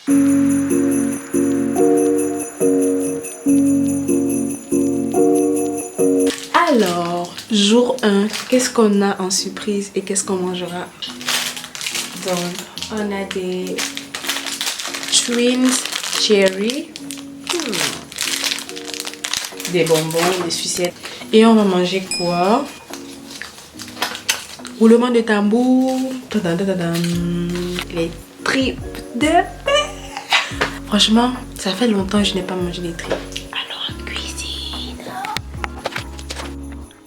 Alors, jour 1, qu'est-ce qu'on a en surprise et qu'est-ce qu'on mangera? Donc, on a des Twins Cherry, des bonbons, des sucettes. Et on va manger quoi? Roulement de tambour. Tadam, tadam. Les tripes de bœuf. Franchement, ça fait longtemps que je n'ai pas mangé les tripes. Alors, en cuisine.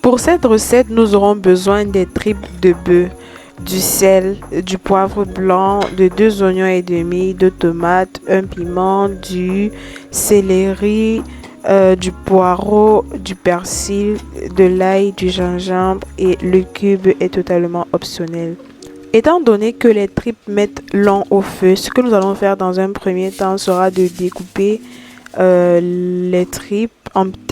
Pour cette recette, nous aurons besoin des tripes de bœuf, du sel, du poivre blanc, de 2 oignons et demi, 2 tomates, un piment, du céleri, du poireau, du persil, de l'ail, du gingembre et le cube est totalement optionnel. Étant donné que les tripes mettent long au feu, ce que nous allons faire dans un premier temps sera de découper les tripes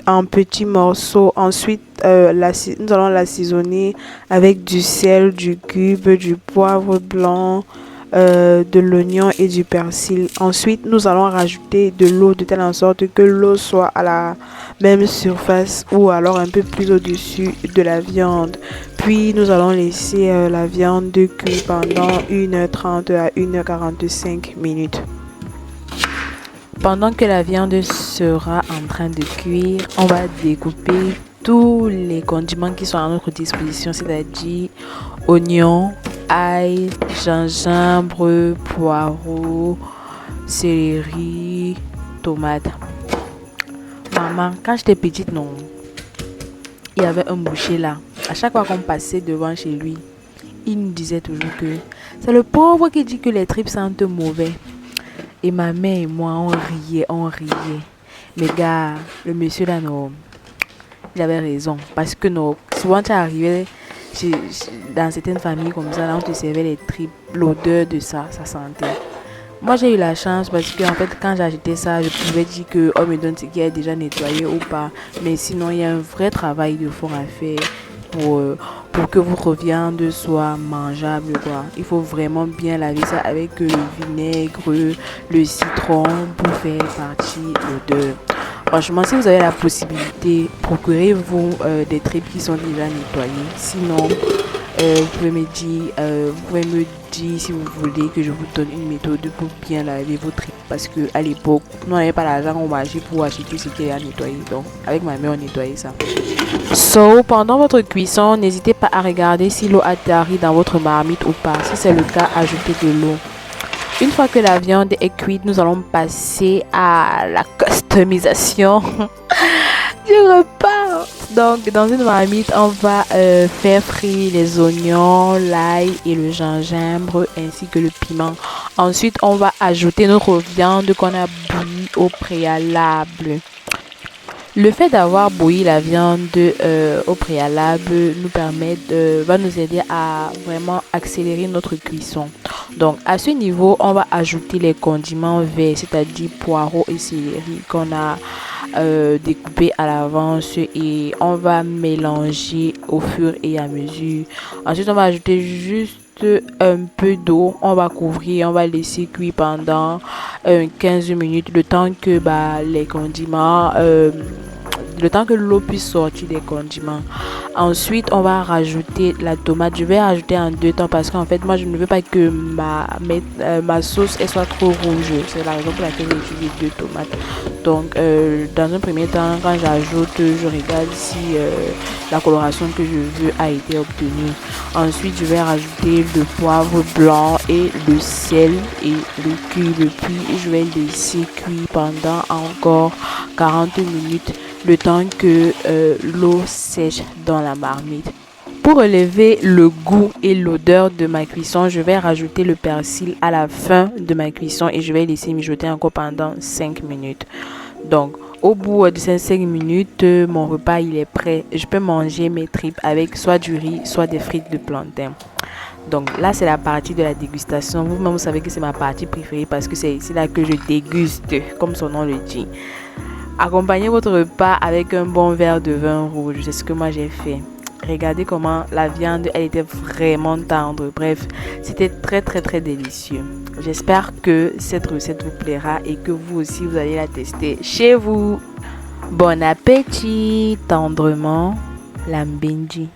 en petits morceaux. Ensuite, nous allons l'assaisonner avec du sel, du cube, du poivre blanc, de l'oignon et du persil. Ensuite, nous allons rajouter de l'eau de telle en sorte que l'eau soit à la même surface ou alors un peu plus au-dessus de la viande. Puis, nous allons laisser la viande cuire pendant 1h30 à 1h45 minutes. Pendant que la viande sera en train de cuire, on va découper tous les condiments qui sont à notre disposition, c'est-à-dire oignons, ail, gingembre, poireau, céleri, tomate. Maman, quand j'étais petite, non, il y avait un boucher là. À chaque fois qu'on passait devant chez lui, il nous disait toujours que c'est le pauvre qui dit que les tripes sentent mauvais. Et ma mère et moi, on riait. Mais gars, le monsieur là, non, il avait raison. Parce que non, souvent tu arrivais dans certaines familles comme ça, là, on te servait les tripes, l'odeur de ça sentait. Moi, j'ai eu la chance parce que, en fait, quand j'ai acheté ça, je pouvais dire que on me donne ce qui est déjà nettoyé ou pas. Mais sinon, il y a un vrai travail de fond à faire pour que votre viande soit mangeable, quoi. Il faut vraiment bien laver ça avec le vinaigre, le citron pour faire partie l'odeur. Franchement, si vous avez la possibilité, procurez-vous des tripes qui sont déjà nettoyées. Sinon, vous pouvez me dire si vous voulez que je vous donne une méthode pour bien laver vos tripes. Parce que à l'époque, nous n'avions pas l'argent au marché pour acheter ce qui est à nettoyer. Donc, avec ma mère, on nettoyait ça. Pendant votre cuisson, n'hésitez pas à regarder si l'eau a tari dans votre marmite ou pas. Si c'est le cas, ajoutez de l'eau. Une fois que la viande est cuite, nous allons passer à la customisation du repas. Donc, dans une marmite, on va faire frire les oignons, l'ail et le gingembre ainsi que le piment. Ensuite, on va ajouter notre viande qu'on a bouillie au préalable. Le fait d'avoir bouilli la viande au préalable va nous aider à vraiment accélérer notre cuisson. Donc à ce niveau, on va ajouter les condiments verts, c'est-à-dire poireaux et céleri qu'on a découpés à l'avance et on va mélanger au fur et à mesure. Ensuite, on va ajouter juste un peu d'eau, on va couvrir, on va laisser cuire pendant 15 minutes, le temps que les condiments le temps que l'eau puisse sortir des condiments. Ensuite, on va rajouter la tomate. Je vais rajouter en 2 temps parce qu'en fait, moi, je ne veux pas que ma sauce elle soit trop rouge. C'est la raison pour laquelle j'ai utilisé 2 tomates. Donc, dans un premier temps, quand j'ajoute, je regarde si la coloration que je veux a été obtenue. Ensuite, je vais rajouter le poivre blanc et le sel et le cube. Puis, je vais laisser cuire pendant encore 40 minutes. Le temps que l'eau sèche dans la marmite. Pour relever le goût et l'odeur de ma cuisson, je vais rajouter le persil à la fin de ma cuisson et je vais laisser mijoter encore pendant 5 minutes. Donc, au bout de ces 5 minutes, mon repas il est prêt. Je peux manger mes tripes avec soit du riz, soit des frites de plantain. Donc là, c'est la partie de la dégustation. Vous-même, vous savez que c'est ma partie préférée parce que c'est ici là que je déguste, comme son nom le dit. Accompagnez votre repas avec un bon verre de vin rouge. C'est ce que moi j'ai fait. Regardez comment la viande, elle était vraiment tendre. Bref, c'était très très très délicieux. J'espère que cette recette vous plaira et que vous aussi vous allez la tester chez vous. Bon appétit, tendrement, Lambenji.